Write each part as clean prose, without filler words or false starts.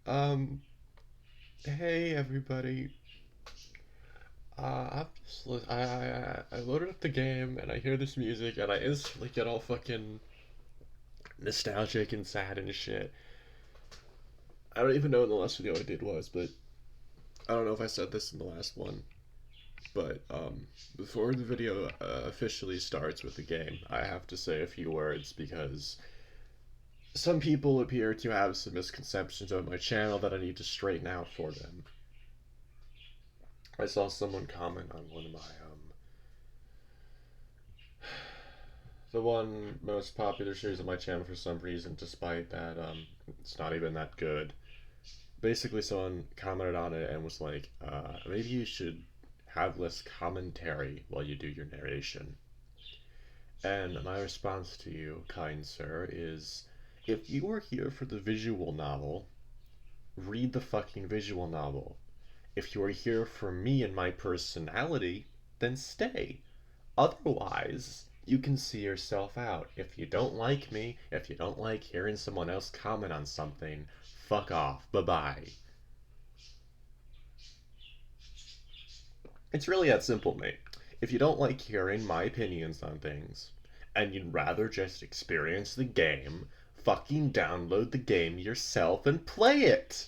Um, hey everybody. I loaded up the game and I hear this music and I instantly get all fucking nostalgic and sad and shit. I don't even know what the last video I did was, but I don't know if I said this in the last one. But before the video officially starts with the game, I have to say a few words because some people appear to have some misconceptions of my channel that I need to straighten out for them. I saw someone comment on one of my the one most popular series on my channel for some reason, despite that it's not even that good. Basically, someone commented on it and was like, maybe you should have less commentary while you do your narration. And my response to you, kind sir, is if you are here for the visual novel, read the fucking visual novel. If you are here for me and my personality, then stay. Otherwise, you can see yourself out. If you don't like me, if you don't like hearing someone else comment on something, fuck off. Bye bye. It's really that simple, mate. If you don't like hearing my opinions on things, and you'd rather just experience the game, fucking download the game yourself and play it!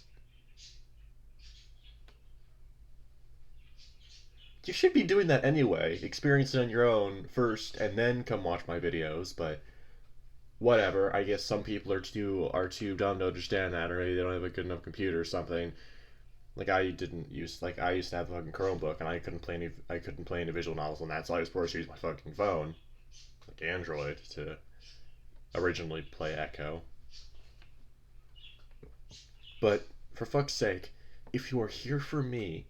You should be doing that anyway. Experience it on your own first, and then come watch my videos, but whatever. I guess some people are too dumb to understand that, or maybe they don't have a good enough computer or something. I used to have a fucking Chromebook, and I couldn't play any visual novels on that, so I was forced to use my fucking phone, like Android, to originally play Echo. But for fuck's sake, if you are here for me,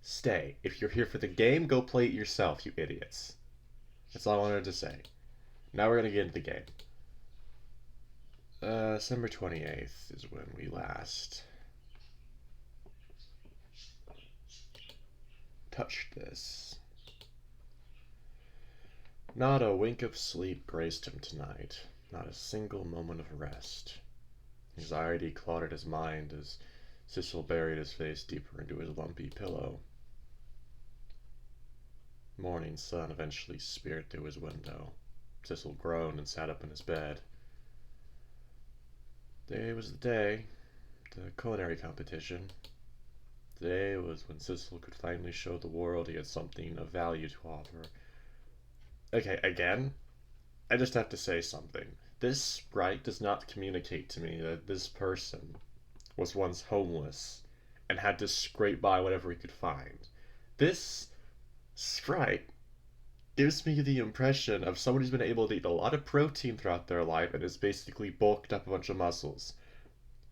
stay. If you're here for the game, go play it yourself, you idiots. That's all I wanted to say. Now we're gonna get into the game. December 28th is when we last touched this. Not a wink of sleep graced him tonight, not a single moment of rest. Anxiety clouded his mind as Cecil buried his face deeper into his lumpy pillow. Morning sun eventually speared through his window. Cecil groaned and sat up in his bed. Today was the day, the culinary competition. Today was when Cecil could finally show the world he had something of value to offer. Okay, again, I just have to say something. This sprite does not communicate to me that this person was once homeless and had to scrape by whatever he could find. This sprite gives me the impression of someone who's been able to eat a lot of protein throughout their life and has basically bulked up a bunch of muscles.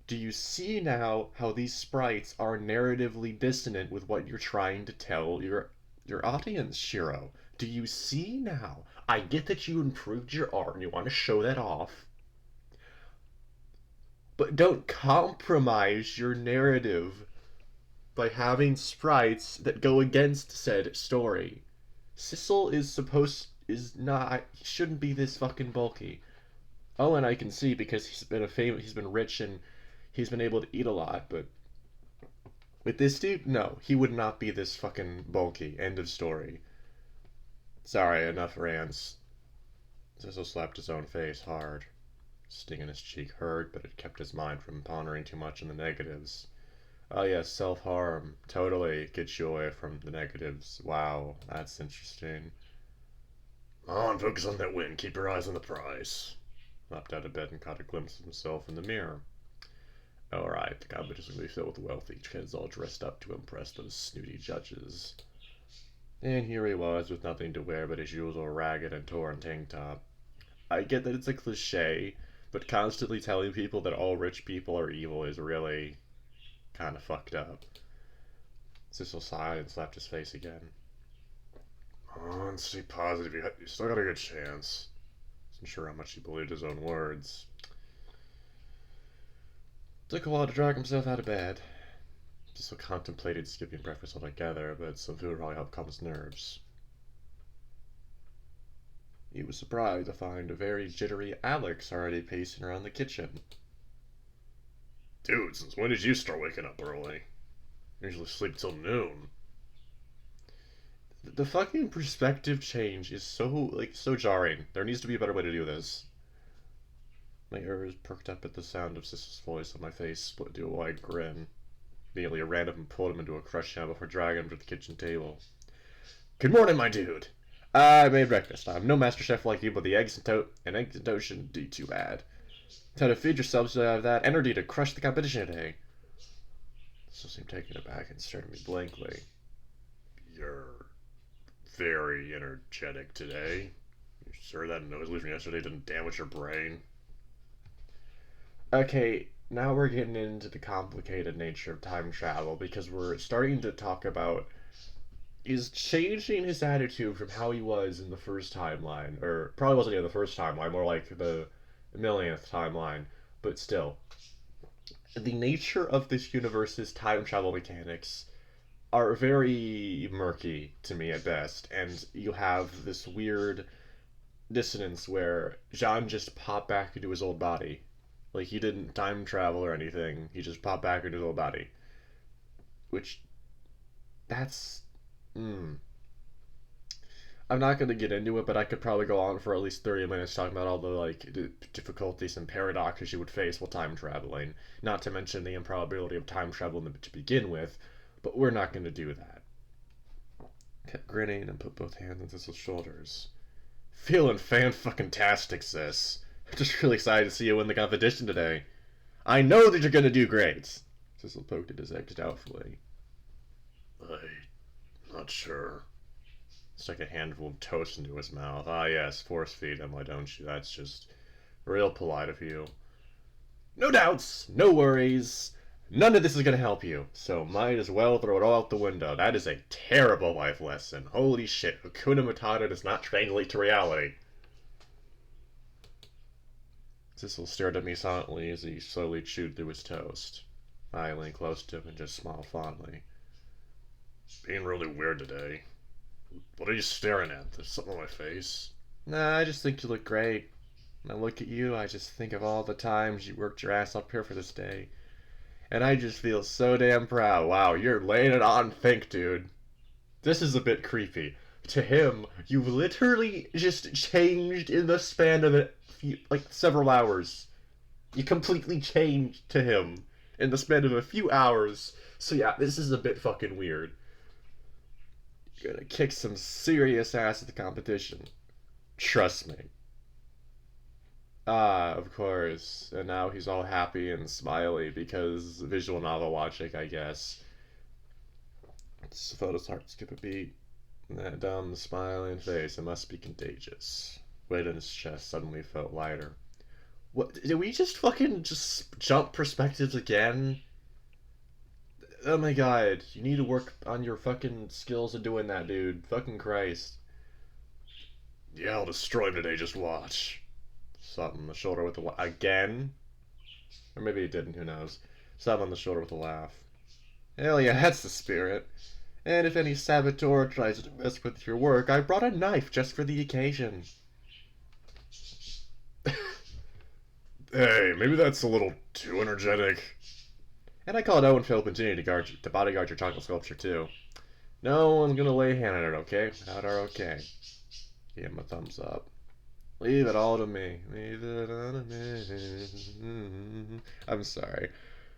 Do you see now how these sprites are narratively dissonant with what you're trying to tell your audience, Shiro? Do you see now? I get that you improved your art and you want to show that off, but don't compromise your narrative by having sprites that go against said story. Sissel is not he shouldn't be this fucking bulky. Oh, and I can see because he's been rich and he's been able to eat a lot, but with this dude, no, he would not be this fucking bulky. End of story. Sorry, enough rants. Sissel slapped his own face hard. Sting in his cheek hurt, but it kept his mind from pondering too much on the negatives. Oh yes, self-harm. Totally gets you away from the negatives. Wow, that's interesting. On, focus on that win. Keep your eyes on the prize. Hopped out of bed and caught a glimpse of himself in the mirror. Alright, the competition will be filled with wealthy kids all dressed up to impress those snooty judges. And here he was with nothing to wear but his usual ragged and torn tank top. I get that it's a cliche, but constantly telling people that all rich people are evil is really kind of fucked up. Cecil sighed and slapped his face again. Oh, and stay positive. You still got a good chance. Wasn't sure how much he believed his own words. Took a while to drag himself out of bed. Cecil contemplated skipping breakfast altogether, but some food would probably help calm his nerves. He was surprised to find a very jittery Alex already pacing around the kitchen. Dude, since when did you start waking up early? You usually sleep till noon. The fucking perspective change is so jarring. There needs to be a better way to do this. My ears perked up at the sound of Sis's voice, and my face split into a wide grin. Immediately, I ran up and pulled him into a crush jam before dragging him to the kitchen table. Good morning, my dude. I made breakfast. I'm no master chef like you, but the eggs and toast shouldn't do too bad. Time to feed yourself so you have that energy to crush the competition today. Still seemed taken aback and stared at me blankly. You're very energetic today. You sure that noise from yesterday didn't damage your brain? Okay, now we're getting into the complicated nature of time travel because we're starting to talk about is changing his attitude from how he was in the first timeline, or probably wasn't even the first timeline, more like the millionth timeline, but still. The nature of this universe's time travel mechanics are very murky to me at best, and you have this weird dissonance where Jean just popped back into his old body. Like, he didn't time travel or anything, he just popped back into his old body. Which, that's... I'm not going to get into it, but I could probably go on for at least 30 minutes talking about all the difficulties and paradoxes you would face while time traveling. Not to mention the improbability of time travel to begin with, but we're not going to do that. Kept grinning and put both hands on Sissel's shoulders. Feeling fan-fucking-tastic, sis. I'm just really excited to see you win the competition today. I know that you're going to do great. Sissel poked at his eggs doubtfully. I'm not sure. Stuck a handful of toast into his mouth. Ah, yes, force feed him, why don't you? That's just real polite of you. No doubts, no worries. None of this is going to help you, so might as well throw it all out the window. That is a terrible life lesson. Holy shit, Hakuna Matata does not translate to reality. Sissel stared at me silently as he slowly chewed through his toast. I leaned close to him and just smiled fondly. Being really weird today. What are you staring at? There's something on my face. Nah, I just think you look great. When I look at you, I just think of all the times you worked your ass up here for this day. And I just feel so damn proud. Wow, you're laying it on thick, dude. This is a bit creepy. To him, you've literally just changed in the span of several hours. You completely changed to him in the span of a few hours. So yeah, this is a bit fucking weird. You're gonna kick some serious ass at the competition. Trust me. Ah, of course. And now he's all happy and smiley because visual novel watching, I guess. Just felt his heart skip a beat. And that dumb, smiling face, it must be contagious. Weight in his chest suddenly felt lighter. What? Did we just jump perspectives again? Oh my god, you need to work on your fucking skills of doing that, dude. Fucking Christ. Yeah, I'll destroy him today, just watch. Slap him on the shoulder with a laugh. Again? Or maybe he didn't, who knows. Slap him on the shoulder with a laugh. Hell yeah, that's the spirit. And if any saboteur tries to mess with your work, I brought a knife just for the occasion. Hey, maybe that's a little too energetic. And I called Owen Phil continue to bodyguard your chocolate sculpture, too. No one's gonna lay a hand on it, okay? Without our okay. Give him a thumbs up. Leave it all to me. Leave it all to me. I'm sorry.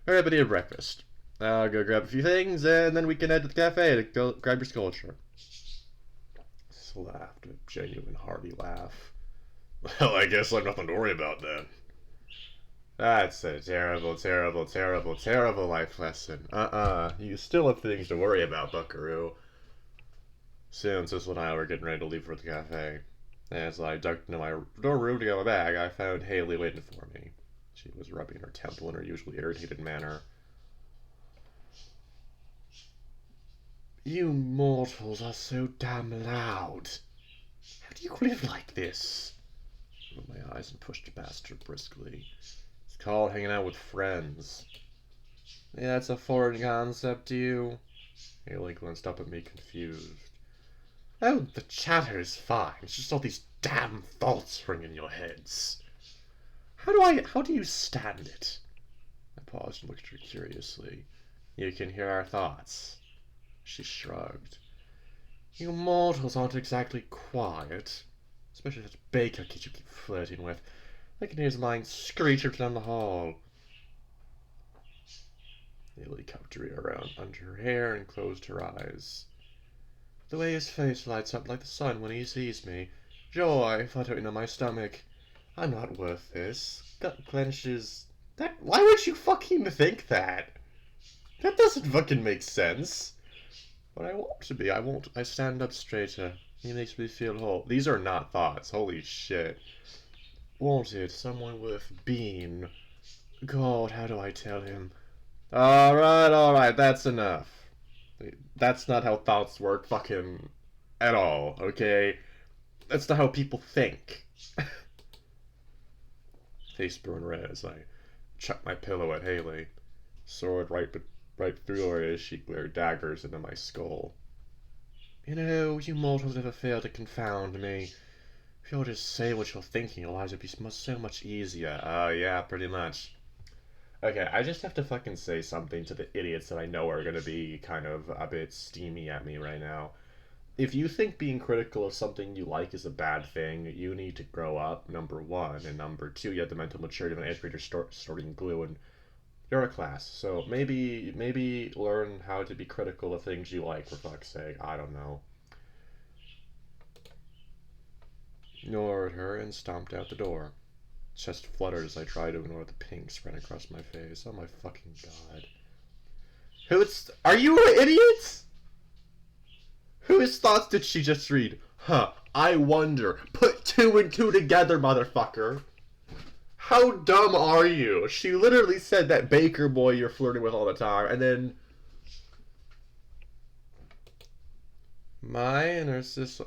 Alright, but eat breakfast. I'll go grab a few things, and then we can head to the cafe to go grab your sculpture. He laughed, a genuine hearty laugh. Well, I guess I've nothing to worry about then. That's a terrible, terrible, terrible, terrible life lesson. You still have things to worry about, Buckaroo. Soon, Sissel and I were getting ready to leave for the cafe. As I ducked into my dorm room to get my bag, I found Haley waiting for me. She was rubbing her temple in her usually irritated manner. You mortals are so damn loud. How do you live like this? I opened my eyes and pushed past her briskly. It's called hanging out with friends. Yeah, that's a foreign concept to you? Haley glanced up at me confused. Oh, the chatter's fine. It's just all these damn thoughts ring in your heads. How do you stand it? I paused and looked at her curiously. You can hear our thoughts. She shrugged. You mortals aren't exactly quiet. Especially that baker kid you keep flirting with. I can hear his mind screeching down the hall. Lily cupped her ear around under her hair and closed her eyes. The way his face lights up like the sun when he sees me. Joy fluttering in my stomach. I'm not worth this. Gut clenches. Why would you fucking think that? That doesn't fucking make sense. But I want to be. I won't. I stand up straighter. He makes me feel whole. These are not thoughts. Holy shit. Wanted. Someone worth being. God, how do I tell him? Alright, that's enough. That's not how thoughts work fucking at all, okay? That's not how people think. Face burned red as I chucked my pillow at Haley. Sword right through her as she glared daggers into my skull. You know, you mortals never fail to confound me. If you'll just say what you're thinking, your lives would be so much easier. Yeah, pretty much. Okay, I just have to fucking say something to the idiots that I know are gonna be kind of a bit steamy at me right now. If you think being critical of something you like is a bad thing, you need to grow up, number one. And number two, you have the mental maturity of an 8th grader sorting glue, and you're a class. So maybe learn how to be critical of things you like, for fuck's sake. I don't know. Ignored her and stomped out the door. Chest fluttered as I tried to ignore the pink spread across my face. Oh my fucking god. Are you an idiot? Whose thoughts did she just read? Huh, I wonder. Put 2 and 2 together, motherfucker. How dumb are you? She literally said that baker boy you're flirting with all the time, and then... My inner sister...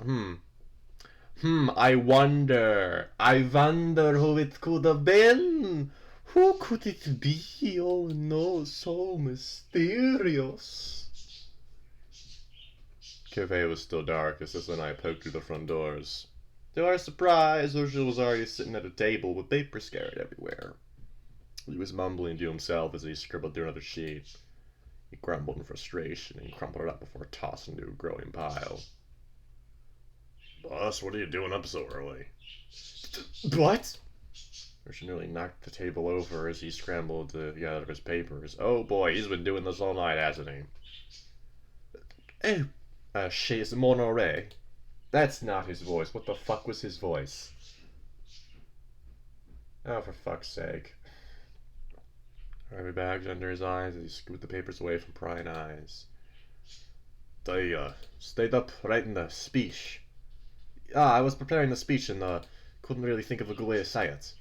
I wonder who it could have been. Who could it be? Oh no, so mysterious. Cafe was still dark as Sissel and I poked through the front doors. To our surprise, Ursula was already sitting at a table with paper scattered everywhere. He was mumbling to himself as he scribbled through another sheet. He grumbled in frustration and crumpled it up before tossing into a growing pile. Boss, what are you doing up so early? What? Ursula nearly knocked the table over as he scrambled to get out of his papers. Oh boy, he's been doing this all night, hasn't he? Oh, she's Monterey. That's not his voice. What the fuck was his voice? Oh, for fuck's sake. Heavy bags under his eyes as he scooped the papers away from prying eyes. They, stayed up writing the speech. I was preparing the speech and, couldn't really think of a good way to say it.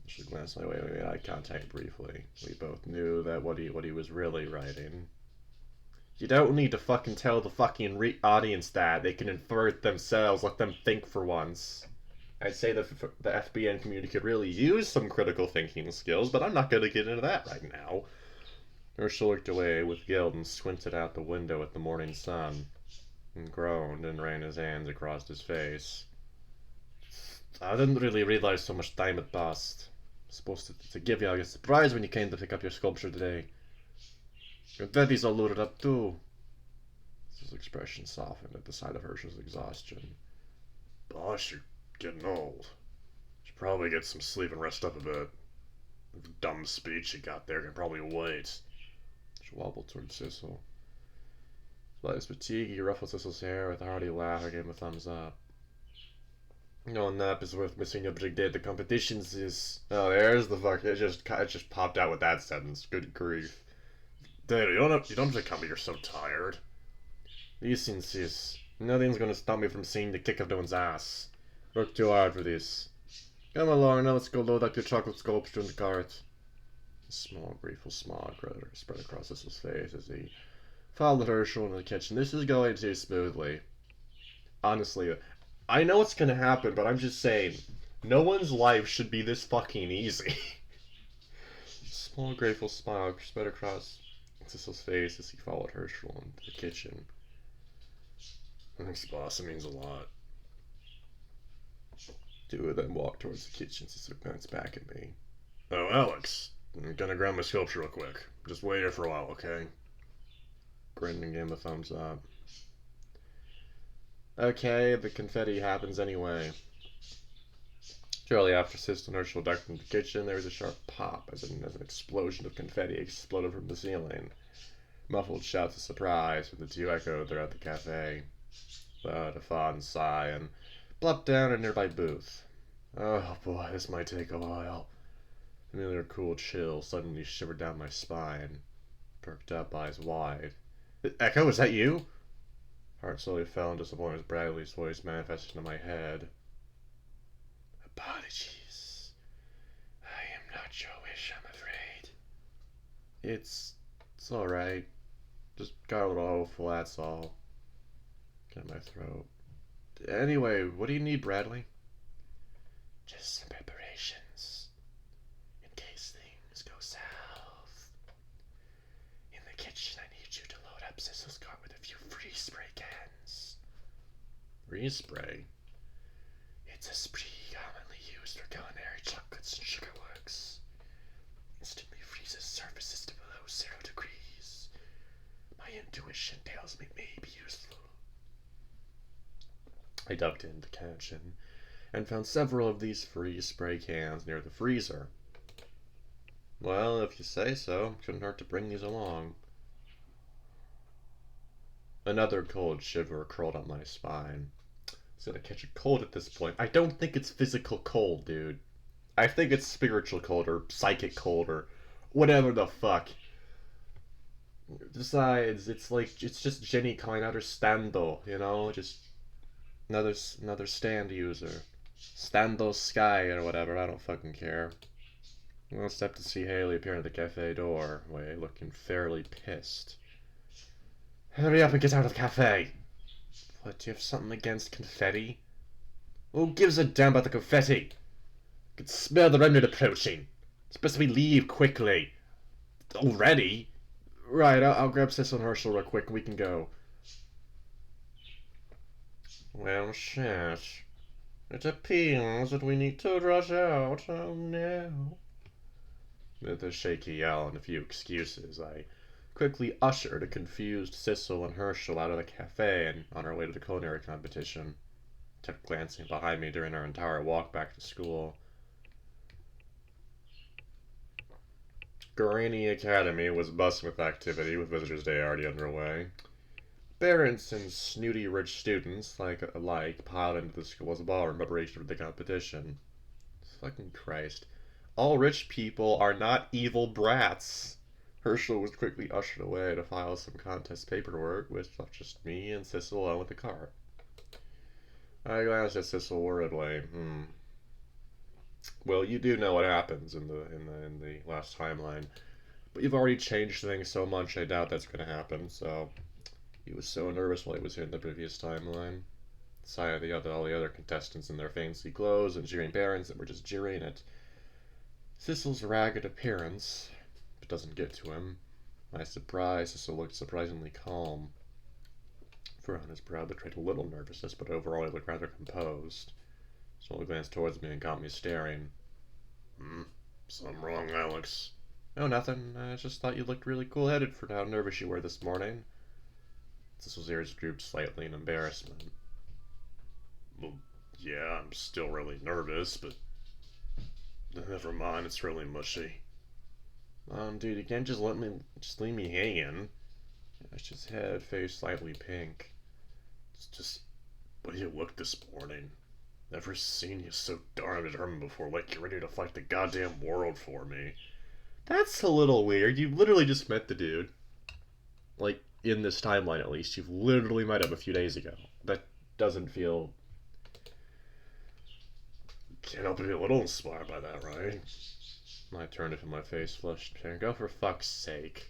She glanced my way and we made eye contact briefly. We both knew that what he was really writing. You don't need to fucking tell the fucking audience that. They can infer it themselves. Let them think for once. I'd say the FBN community could really use some critical thinking skills, but I'm not going to get into that right now. Ursula looked away with guilt and squinted out the window at the morning sun, and groaned and ran his hands across his face. I didn't really realize so much time had passed. I was supposed to give you a surprise when you came to pick up your sculpture today. Your daddy's all loaded up too. His expression softened at the sight of Ursula's exhaustion. Boss, you're getting old. Should probably get some sleep and rest up a bit. The dumb speech you got there can probably wait. She wobbled toward Sissel. Despite his fatigue, he ruffled Sissel's hair with a hearty laugh and gave him a thumbs up. No nap is worth missing a big day. The competitions is... Oh, there's the fuck. It just popped out with that sentence. Good grief. Dude, you don't have to come here so tired. Listen, sis. Nothing's gonna stop me from seeing the kick of no one's ass. Worked too hard for this. Come along, now let's go load up your chocolate sculpture in the cart. A small, grateful smile spread across Sissel's face as he followed Herschel into the kitchen. This is going too smoothly. Honestly, I know what's gonna happen, but I'm just saying, no one's life should be this fucking easy. Small, grateful smile spread across Sissel's face as he followed Herschel into the kitchen. Thanks, boss. It means a lot. Two of them walked towards the kitchen. Sissel glanced back at me. Oh, Alex. I'm gonna grab my sculpture real quick. Just wait here for a while, okay? Brendan gave him a thumbs up. Okay, the confetti happens anyway. Shortly after Sissel and Herschel ducked into the kitchen, there was a sharp pop as an explosion of confetti exploded from the ceiling. Muffled shouts of surprise from the two echoed throughout the cafe. A fond sigh and plopped down in a nearby booth. Oh boy, this might take a while. A familiar cool chill suddenly shivered down my spine. Perked up, eyes wide. Echo, is that you? Heart slowly fell into disappointment as Bradley's voice manifested in my head. Apologies. I am not your wish, I'm afraid. It's alright. Just got a little hopeful, that's all. Get my throat. Anyway, what do you need, Bradley? Just some preparations. In case things go south. In the kitchen, I need you to load up Sissel's cart with a few freeze spray cans. Freeze spray? It's a spray commonly used for culinary chocolates and sugarworks. Instantly freezes surfaces to below 0 degrees. My intuition tells me it may be useful. I ducked into the kitchen and found several of these freeze spray cans near the freezer. Well, if you say so, couldn't hurt to bring these along. Another cold shiver curled up my spine. I was gonna catch a cold at this point. I don't think it's physical cold, dude. I think it's spiritual cold or psychic cold or whatever the fuck. Besides, it's just Jenny calling out her stando, you know, just another stand user, stando sky or whatever. I don't fucking care. I'll step to see Haley appear at the cafe doorway, looking fairly pissed. Hurry up and get out of the cafe! What, do you have something against confetti? Who gives a damn about the confetti? I can smell the remnant approaching. It's best we leave quickly. Already? Right, I'll grab Sissel and Herschel real quick and we can go. Well, shit. It appears that we need to rush out. Oh no. With a shaky yell and a few excuses, I quickly ushered a confused Sissel and Herschel out of the cafe and on our way to the culinary competition. Kept glancing behind me during our entire walk back to school. Guarini Academy was buzzing with activity, with Visitors' Day already underway. Parents and snooty rich students, alike, piled into the school's ballroom in preparation for the competition. Fucking Christ. All rich people are not evil brats. Herschel was quickly ushered away to file some contest paperwork, which left just me and Sissel alone with the cart. I glanced at Sissel worriedly. Well, you do know what happens in the last timeline, but you've already changed things so much. I doubt that's going to happen. So he was so nervous while he was here in the previous timeline. Sight of all the other contestants in their fancy clothes and jeering parents that were just jeering at Sissel's ragged appearance. It doesn't get to him. My surprise, Sissel looked surprisingly calm. Fur on his brow betrayed a little nervousness, but overall he looked rather composed. Slowly glanced towards me and caught me staring. Something wrong, Alex? Oh, nothing. I just thought you looked really cool-headed for how nervous you were this morning. Sissel's ears drooped slightly in embarrassment. Well, yeah, I'm still really nervous, but never mind, it's really mushy. Dude, you can't just leave me hanging. Touched his head, face slightly pink. It's just the way you look this morning. Never seen you so darn determined before, like you're ready to fight the goddamn world for me. That's a little weird. You literally just met the dude. Like, in this timeline at least. You've literally met him a few days ago. That doesn't feel... Can't help but be a little inspired by that, right? I turned it from my face, flushed pink. Oh, for fuck's sake.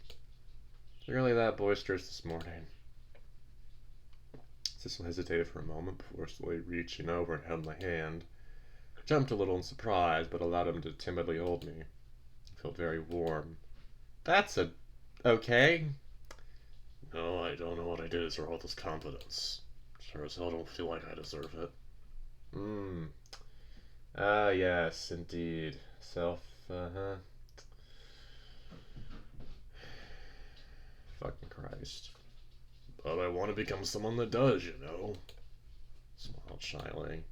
Really that boisterous this morning. Sissel hesitated for a moment before slowly reaching over and held my hand. I jumped a little in surprise, but allowed him to timidly hold me. I felt very warm. That's okay. No, I don't know what I did for all this confidence. Sure as hell don't feel like I deserve it. Ah, yes, indeed. fucking Christ. But I want to become someone that does, you know? Smiled shyly.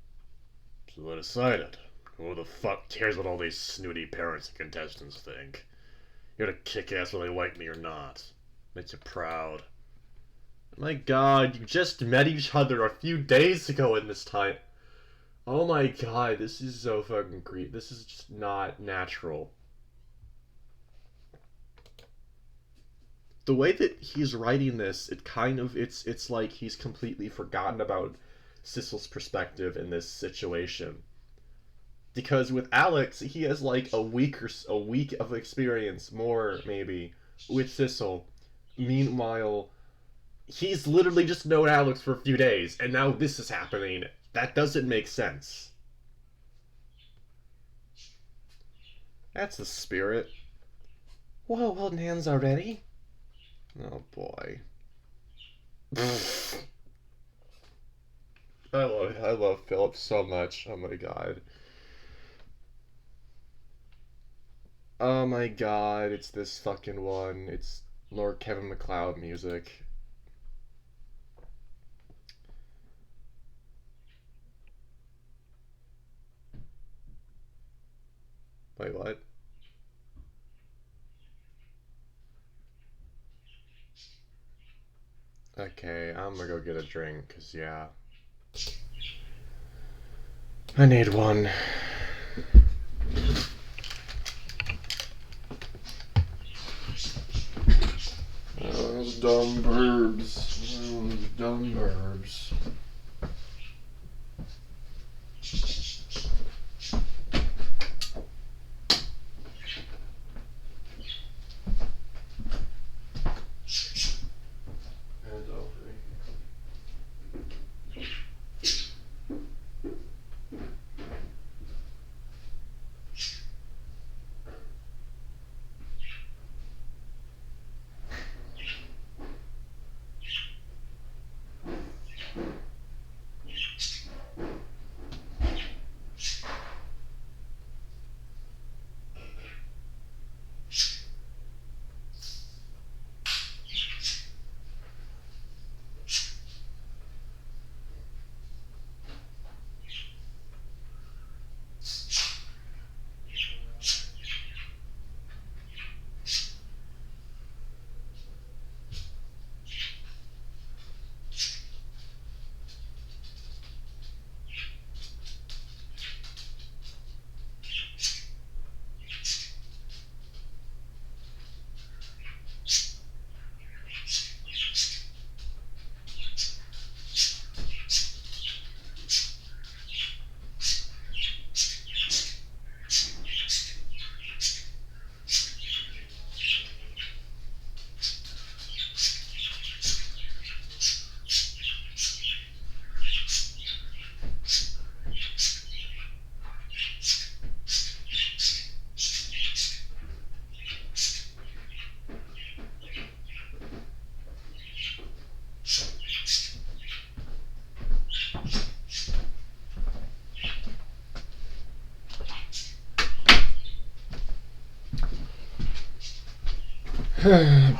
So I decided. Who the fuck cares what all these snooty parents and contestants think? You're to kick ass whether they like me or not. Makes you proud. My god, you just met each other a few days ago in this time. Oh my god, this is so fucking creepy. This is just not natural. The way that he's writing this, it's like he's completely forgotten about Sissel's perspective in this situation. Because with Alex, he has like a week of experience more maybe with Sissel. Meanwhile, he's literally just known Alex for a few days, and now this is happening. That doesn't make sense. That's the spirit. Whoa, holding hands already? Oh boy. I love Philip so much. Oh my god. Oh my god, it's this fucking one. It's Lord Kevin MacLeod music. Wait, what? Okay, I'm gonna go get a drink, cause yeah. I need one. Those dumb verbs. Those dumb verbs.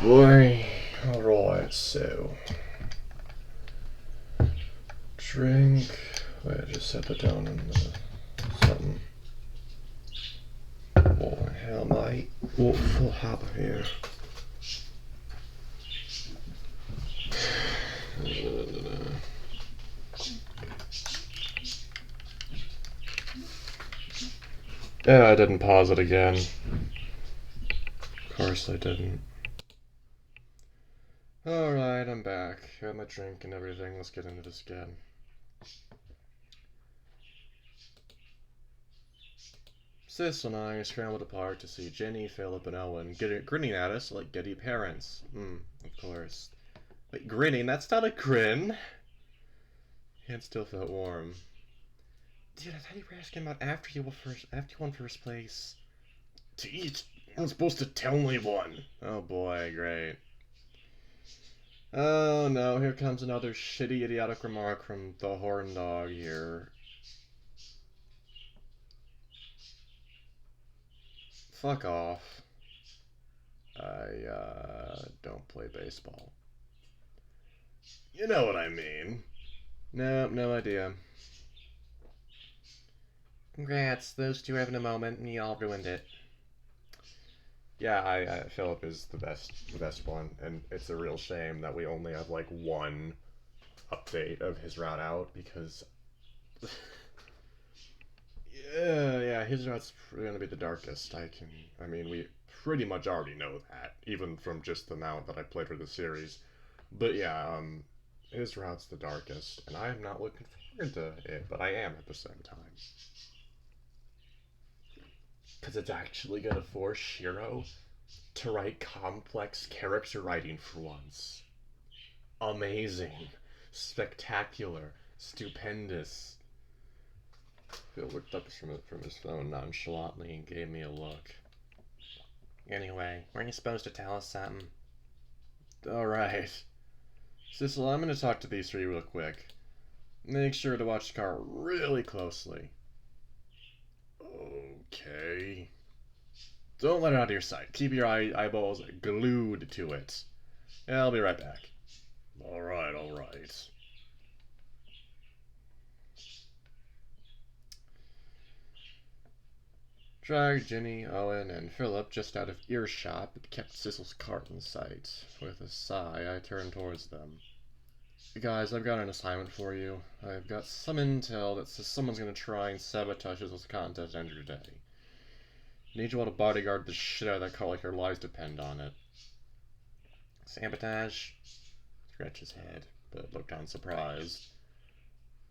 Boy. Alright, so. Drink. Wait, I just set that down in the something. Boy, hell, mate. What full hop here? Yeah, I didn't pause it again. Of course I didn't. Alright, I'm back. Got my drink and everything. Let's get into this again. Sis and I scrambled apart to see Jenny, Philip, and Owen grinning at us like giddy parents. Of course. Wait, grinning? That's not a grin! Hand still felt warm. Dude, I thought you were asking about after you won first place. To eat. I'm supposed to tell me one. Oh boy, great. Oh no, here comes another shitty idiotic remark from the horn dog here. Fuck off. I don't play baseball. You know what I mean. No, no idea. Congrats, those two are having a moment, and y'all ruined it. Yeah, Philip is the best one, and it's a real shame that we only have like one update of his route out because yeah, his route's gonna be the darkest. I mean, we pretty much already know that, even from just the amount that I played for the series. But yeah, his route's the darkest, and I am not looking forward to it, but I am at the same time. Because it's actually gonna force Shiro to write complex character writing for once. Amazing, spectacular, stupendous. Phil looked up from his phone nonchalantly and gave me a look. Anyway, weren't you supposed to tell us something? Alright. Sissel, I'm gonna talk to these three real quick. Make sure to watch the car really closely. Okay. Don't let it out of your sight. Keep your eyeballs glued to it. I'll be right back. Alright, alright. Dragged Ginny, Owen, and Philip just out of earshot, but kept Sissel's cart in sight. With a sigh, I turned towards them. Guys, I've got an assignment for you. I've got some intel that says someone's gonna try and sabotage Sissel's contest end of day. Need you all to bodyguard the shit out of that car like your lives depend on it. Sabotage? Scratched his head, but looked unsurprised.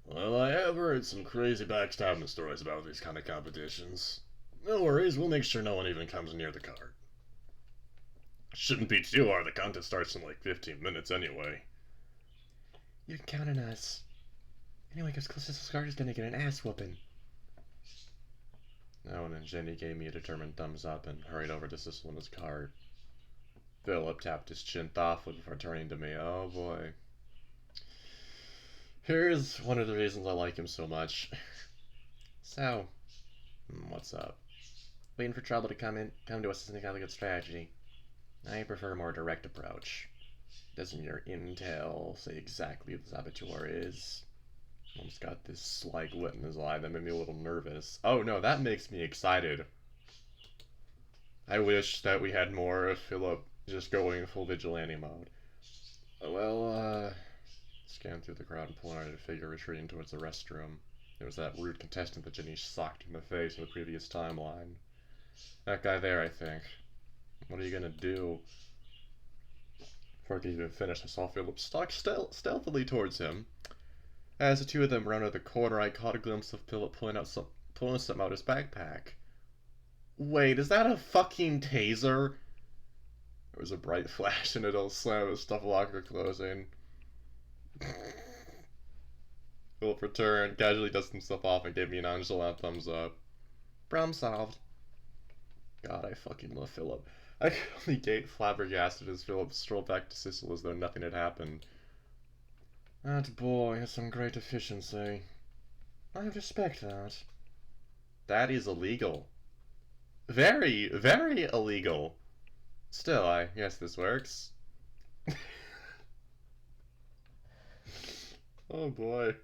Well, I have heard some crazy backstabbing stories about these kind of competitions. No worries, we'll make sure no one even comes near the cart. Shouldn't be too hard, the contest starts in like 15 minutes anyway. You can count on us. Anyway, because Sissel's cart is gonna get an ass whooping. Owen and Jenny gave me a determined thumbs up and hurried over to Sissel and his cart. Philip tapped his chin thoughtfully before turning to me. Oh boy. Here's one of the reasons I like him so much. So, what's up? Waiting for trouble to come to us isn't a good strategy. I prefer a more direct approach. Doesn't your intel say exactly who the saboteur is? Almost got this sly glint in his eye that made me a little nervous. Oh no, that makes me excited. I wish that we had more of Philip just going full vigilante mode. Well, scanned through the crowd and pulling out a figure retreating towards the restroom. It was that rude contestant that Jenny socked in the face in the previous timeline. That guy there, I think. What are you gonna do? Before I could even finish, I saw Philip stalk stealthily towards him. As the two of them rounded the corner, I caught a glimpse of Philip pulling something out of his backpack. Wait, is that a fucking taser? There was a bright flash and a dull slam of stuff locker closing. Philip returned, casually dusted himself off, and gave me a nonchalant thumbs up. Problem solved. God, I fucking love Philip. I could only gate flabbergasted as Philip strolled back to Sissel as though nothing had happened. That boy has some great efficiency. I respect that. That is illegal. Very, very illegal. Still, I guess this works. Oh boy.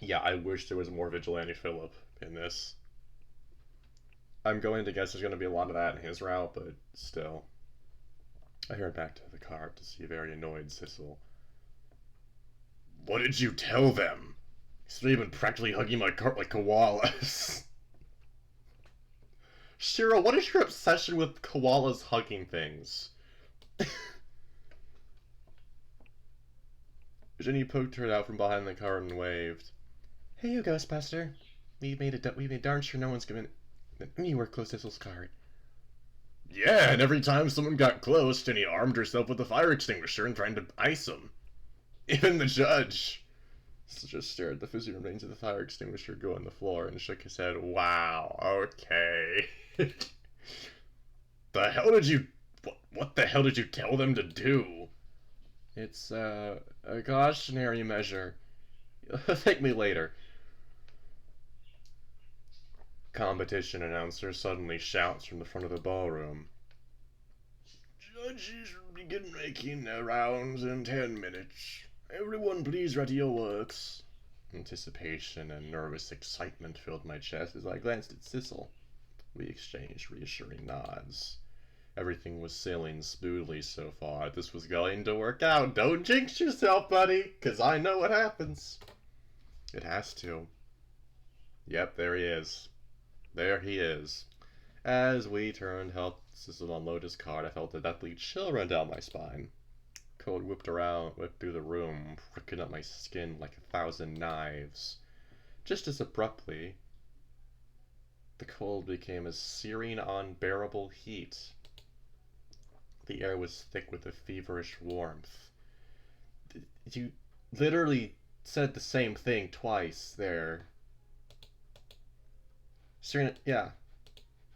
Yeah, I wish there was more Vigilante Philip in this. I'm going to guess there's going to be a lot of that in his route, but still. I hurried back to the car to see a very annoyed Sissel. What did you tell them? He's been practically hugging my cart like koalas. Shiro, what is your obsession with koalas hugging things? Jenny poked her out from behind the cart and waved. Hey, you Ghostbuster. We made darn sure no one's given anywhere close to Sissel's cart. Yeah, and every time someone got close, Jenny armed herself with a fire extinguisher and tried to ice them. Even the judge. Sissel just stared at the fizzy remains of the fire extinguisher go on the floor and shook his head. Wow, okay. The hell did you... What the hell did you tell them to do? It's, a cautionary measure. Thank me later. competition announcer suddenly shouts from the front of the ballroom. Judges begin making their rounds in 10 minutes. Everyone please ready your works. Anticipation and nervous excitement filled my chest as I glanced at Sissel. We exchanged reassuring nods. Everything was sailing smoothly so far. This was going to work out. Don't jinx yourself, buddy, 'cause I know what happens. It has to. Yep, there he is. There he is. As we turned, helped Sissel unload his cart, I felt a deathly chill run down my spine. Cold whipped through the room, pricking up my skin like 1,000 knives. Just as abruptly, the cold became a searing, unbearable heat. The air was thick with a feverish warmth. You literally said the same thing twice there. Yeah.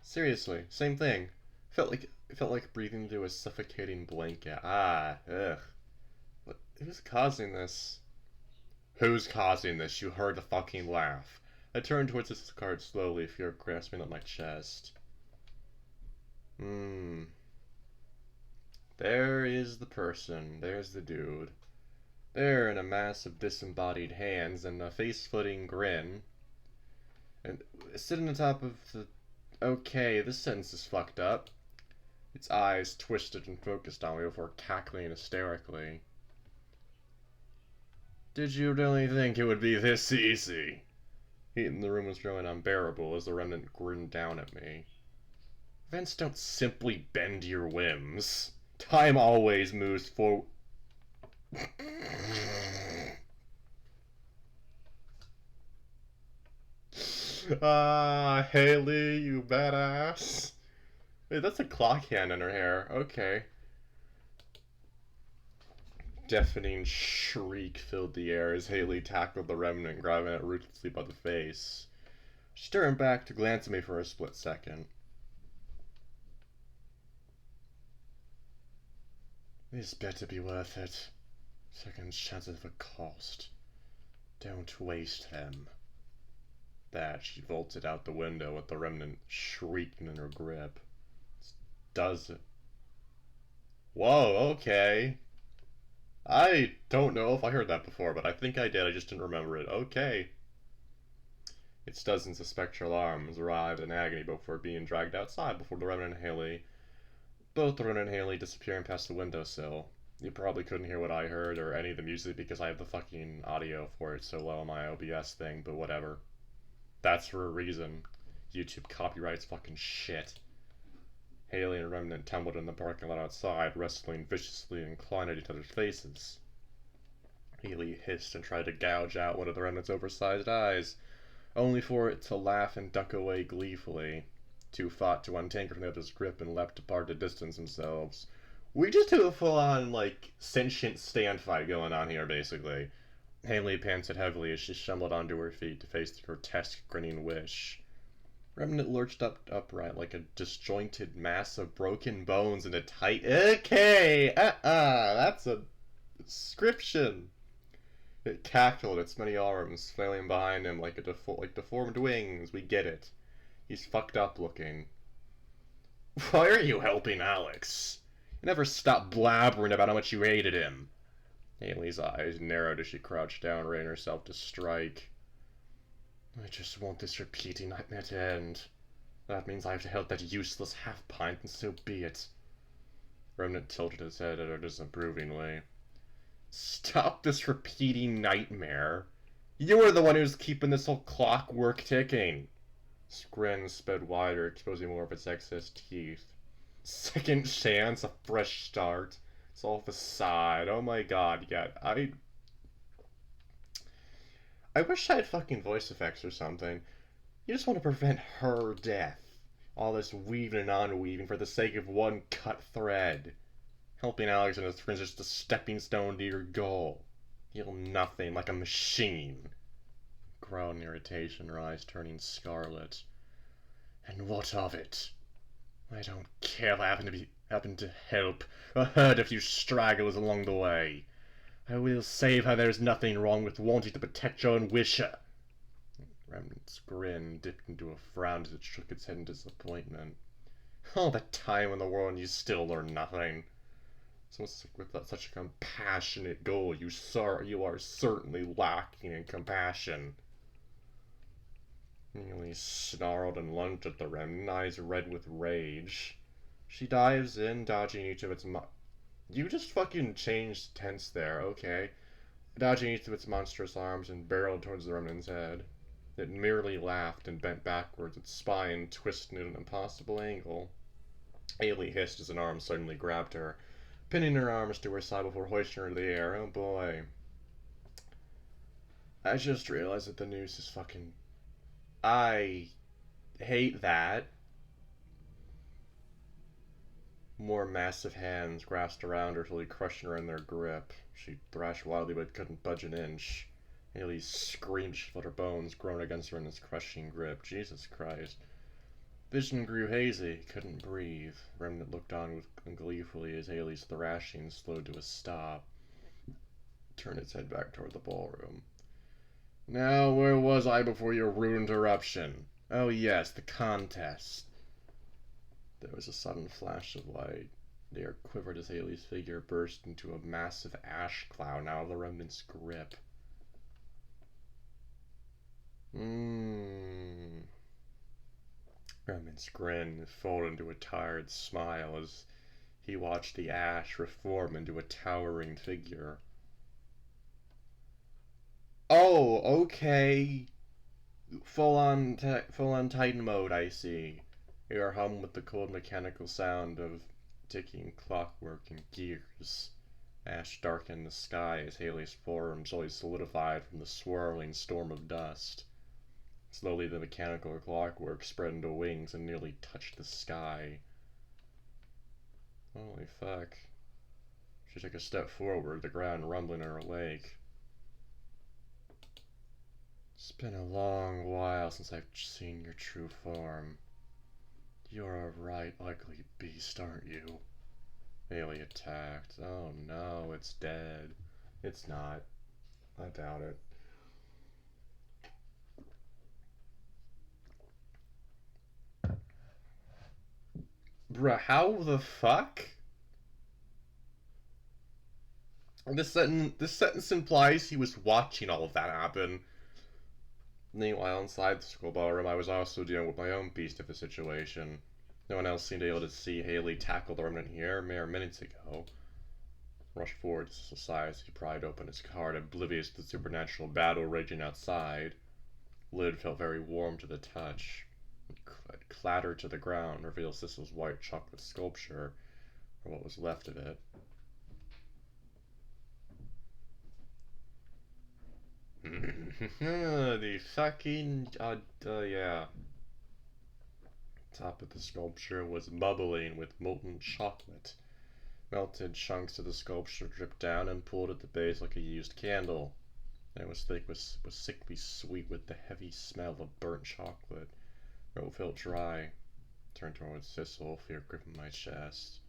Seriously, same thing. It felt like breathing through a suffocating blanket. Ugh. Who's causing this? Who's causing this? You heard the fucking laugh. I turned towards this card slowly, fear grasping at my chest. There is the person. There's the dude. There in a mass of disembodied hands and a face-footing grin. And sitting on top of the... Okay, this sentence is fucked up. Its eyes twisted and focused on me before cackling hysterically. Did you really think it would be this easy? Heat in the room was growing unbearable as the remnant grinned down at me. Events don't simply bend your whims. Time always moves forward. Haley, you badass. Wait, that's a clock hand in her hair. Okay. Deafening shriek filled the air as Haley tackled the remnant, grabbing it ruthlessly by the face. She turned back to glance at me for a split second. This better be worth it. Second chances of a cost. Don't waste them. That she vaulted out the window with the remnant shrieking in her grip. Does it? Whoa, okay. I don't know if I heard that before, but I think I did. I just didn't remember it. Okay. Its dozens of spectral arms arrived in agony before being dragged outside before the Remnant and Haley. Both the Remnant and Haley disappearing past the windowsill. You probably couldn't hear what I heard or any of the music because I have the fucking audio for it so low on my OBS thing, but whatever. That's for a reason. YouTube copyrights fucking shit. Haley and Remnant tumbled in the parking lot outside, wrestling viciously and clawing at each other's faces. Haley hissed and tried to gouge out one of the Remnant's oversized eyes, only for it to laugh and duck away gleefully. Two fought to untangle from the other's grip and leapt apart to distance themselves. We just have a full-on, sentient stand fight going on here, basically. Haley panted heavily as she stumbled onto her feet to face the grotesque grinning Wish. Remnant lurched upright like a disjointed mass of broken bones in a tight... Okay! That's a description! It cackled its many arms, flailing behind him like deformed wings. We get it. He's fucked up looking. Why are you helping Alex? You never stopped blabbering about how much you hated him. Haley's eyes narrowed as she crouched down, readying herself to strike. I just want this repeating nightmare to end. That means I have to help that useless half-pint, and so be it. Remnant tilted his head at her disapprovingly. Stop this repeating nightmare. You are the one who's keeping this whole clockwork ticking. His grin sped wider, exposing more of its excess teeth. Second chance, a fresh start. It's all facade. Oh my god, yeah. I wish I had fucking voice effects or something. You just want to prevent her death. All this weaving and unweaving for the sake of one cut thread. Helping Alex and his friends is just a stepping stone to your goal. You'll nothing like a machine. Grown in irritation, her eyes turning scarlet. And what of it? I don't care if I happen to help or hurt a few stragglers along the way. I will save her. There's nothing wrong with wanting to protect your own wisher. Remnant's grin dipped into a frown as it shook its head in disappointment. All the time in the world and you still learn nothing. So with such a compassionate goal, you are certainly lacking in compassion. Nearly snarled and lunged at the remnant, eyes red with rage. She dives in, dodging each of its You just fucking changed tense there, okay? Dodging each of its monstrous arms and barreled towards the remnant's head. It merely laughed and bent backwards, its spine twisting at an impossible angle. Ailey hissed as an arm suddenly grabbed her, pinning her arms to her side before hoisting her into the air. Oh boy. I just realized that the noose is fucking... I hate that. More massive hands grasped around her till he crushed her in their grip. She thrashed wildly but couldn't budge an inch. Haley screamed, she felt her bones groan against her in his crushing grip. Jesus Christ. Vision grew hazy, couldn't breathe. Remnant looked on gleefully as Haley's thrashing slowed to a stop. Turned its head back toward the ballroom. Now, where was I before your rude interruption? Oh yes, the contest. There was a sudden flash of light. The air quivered as Haley's figure burst into a massive ash cloud out of the remnant's grip. Remnant's grin folded into a tired smile as he watched the ash reform into a towering figure. Oh, okay. Full on Titan mode, I see. You are hummed with the cold mechanical sound of ticking clockwork and gears. Ash darkened the sky as Haley's form slowly solidified from the swirling storm of dust. Slowly the mechanical clockwork spread into wings and nearly touched the sky. Holy fuck. She took a step forward, the ground rumbling in her wake. It's been a long while since I've seen your true form. You're a right ugly beast, aren't you? Haley attacked. Oh no, it's dead. It's not. I doubt it. Bruh, how the fuck? This sentence implies he was watching all of that happen. Meanwhile, inside the school ballroom, I was also dealing with my own beast of a situation. No one else seemed able to see Haley tackle the remnant here mere minutes ago. Rushed forward to his side as he pried open his card, oblivious to the supernatural battle raging outside. Lid felt very warm to the touch. It clattered to the ground, revealed Sissel's white chocolate sculpture, or what was left of it. The fucking, yeah. Top of the sculpture was bubbling with molten chocolate. Melted chunks of the sculpture dripped down and pulled at the base like a used candle. And it was thick, was sickly sweet with the heavy smell of burnt chocolate. Throat felt dry. Turned towards Sissel, fear gripping my chest.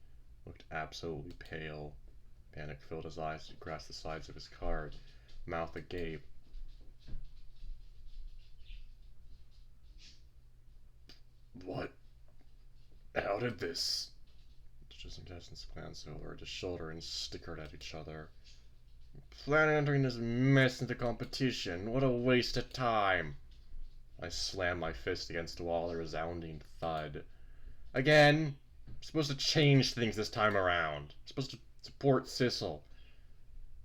Looked absolutely pale. Panic filled his eyes as he grasped the sides of his card, mouth agape. What? How did this? Just contestants glanced over his shoulder and stickered at each other. Plan on entering this mess into competition. What a waste of time. I slammed my fist against the wall, a resounding thud. Again? I'm supposed to change things this time around. I'm supposed to support Sissel.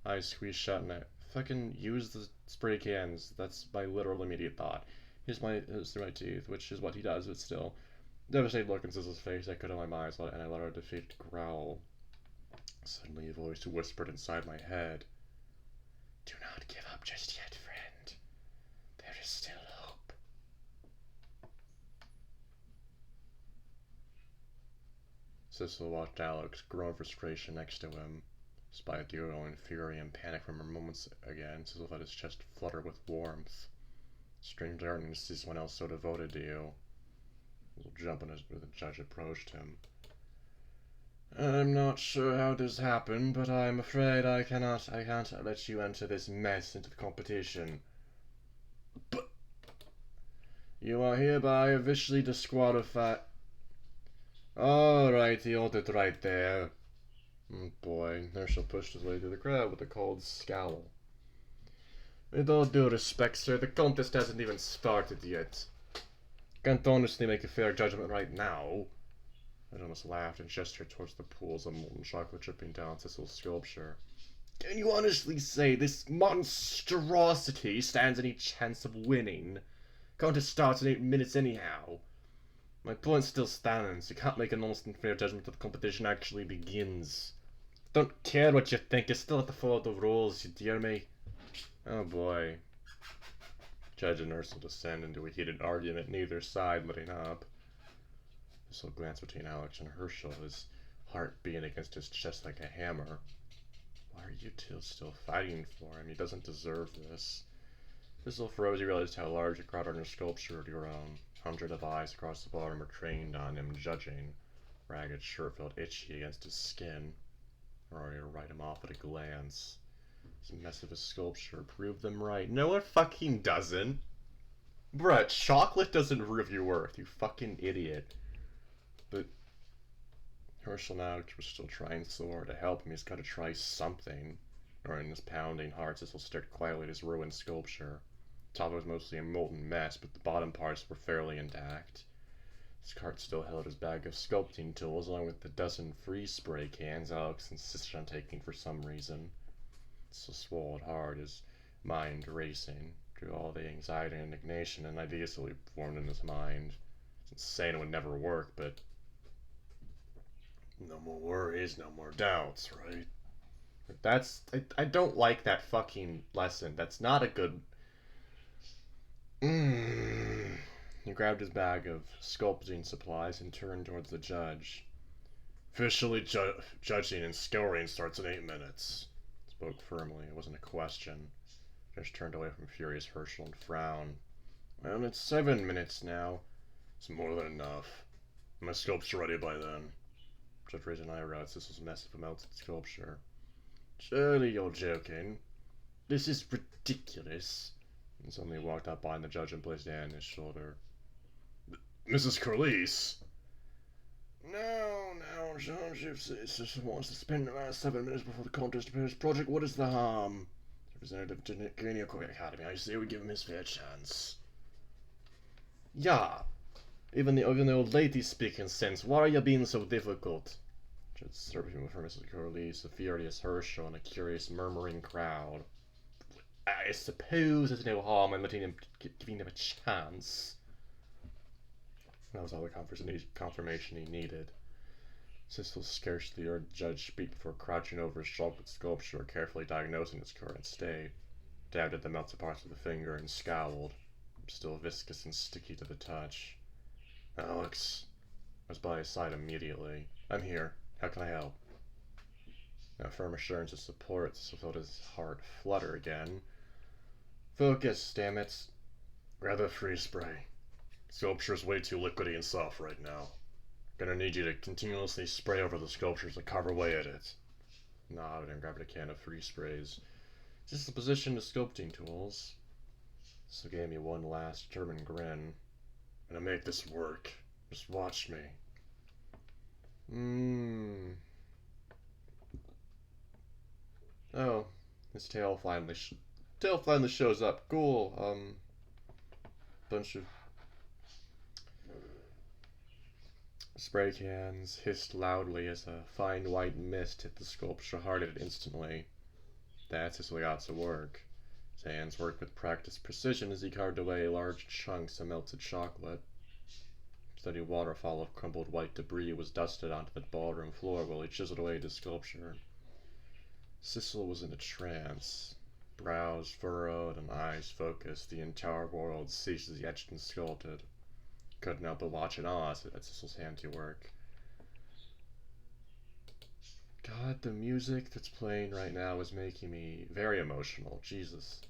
Eyes squeezed shut and I fucking use the spray cans. That's my literal immediate thought. Here's through my teeth, which is what he does, but still. Devastated look in Sissel's face echoed in my mind, and I let out a defeated growl. Suddenly a voice whispered inside my head. Do not give up just yet, friend. There is still hope. Sissel watched Alex groan frustration next to him. Despite the overwhelming fury and panic from her moments again, Sissel felt his chest flutter with warmth. Strange irony to see someone else so devoted to you. A little jump as the judge approached him. I'm not sure how this happened, but I'm afraid I can't let you enter this mess into the competition. You are hereby officially disqualified. Alright, he hold it right there. Boy, Herschel pushed his way through the crowd with a cold scowl. With all due respect, sir, the contest hasn't even started yet. Can't honestly make a fair judgment right now. Adonis laughed and gestured towards the pools of molten chocolate dripping down Sissel's sculpture. Can you honestly say this monstrosity stands any chance of winning? Contest starts in 8 minutes anyhow. My point still stands. You can't make an honest and fair judgment until the competition actually begins. Don't care what you think, you still have to follow the rules, you hear me? Oh boy. Judge and Ursula descend into a heated argument, neither side letting up. Thistle glanced between Alex and Herschel, his heart beating against his chest like a hammer. Why are you two still fighting for him? He doesn't deserve this. Thistle froze. He realized how large a crowd on her sculpture had grown. Hundreds of eyes across the ballroom were trained on him, judging. Ragged shirt felt itchy against his skin, ready to write him off at a glance. His mess of a sculpture proved them right. No, it fucking doesn't. Bruh, chocolate doesn't prove your worth, you fucking idiot. But Herschel now was still trying so hard to help him. He's got to try something. Or in his pounding heart, Sissel stared quietly at his ruined sculpture. The top was mostly a molten mess, but the bottom parts were fairly intact. His cart still held his bag of sculpting tools, along with the dozen freeze spray cans Alex insisted on taking for some reason. Sissel swallowed hard, his mind racing through all the anxiety and indignation and ideas that formed in his mind. It's insane it would never work, but no more worries, no more doubts, right? That's... I don't like that fucking lesson. That's not a good... He grabbed his bag of sculpting supplies and turned towards the judge. Officially judging and scoring starts in 8 minutes. Spoke firmly. It wasn't a question. The judge turned away from furious Herschel and frowned. Well, it's 7 minutes now. It's more than enough. My sculpture ready by then. Judge raised an eyebrow at Sissel's mess of a melted sculpture. Surely you're joking. This is ridiculous. And suddenly walked up behind the judge and placed a hand on his shoulder. Mrs. Curlise! No, Jean-Jacques Sissel wants to spend around 7 minutes before the contest to prepare his project. What is the harm? Representative to the Grenier Academy. I say we give him his fair chance. Yeah. Even the old lady speaking sense. Why are you being so difficult? Judge serving for Mrs. Curlise, a furious Herschel, and a curious murmuring crowd. I suppose there's no harm in letting him giving him a chance. That was all the confirmation he needed. Sissel scarcely heard the judge speak before crouching over his chocolate sculpture, carefully diagnosing its current state. Dabbed at the melted parts of the finger and scowled. Still viscous and sticky to the touch. Alex. I was by his side immediately. I'm here. How can I help? Now, firm assurance of support, Sissel felt his heart flutter again. Focus, damn it. Grab the freeze spray. Sculpture's way too liquidy and soft right now. Gonna need you to continuously spray over the sculptures to carve away at it. Nodded and grabbed a can of freeze sprays. Just the position of sculpting tools. So gave me one last determined grin. Gonna make this work. Just watch me. Oh, his tail finally shows up. Cool. Bunch of spray cans hissed loudly as a fine white mist hit the sculpture, hardened it instantly. That's his way out to work. His hands worked with practiced precision as he carved away large chunks of melted chocolate. A steady waterfall of crumpled white debris was dusted onto the ballroom floor while he chiseled away the sculpture. Sissel was in a trance. Brows furrowed and eyes focused, the entire world ceased as he etched and sculpted. Couldn't help but watch in awe at Sissel's handiwork. God, the music that's playing right now is making me very emotional. Jesus.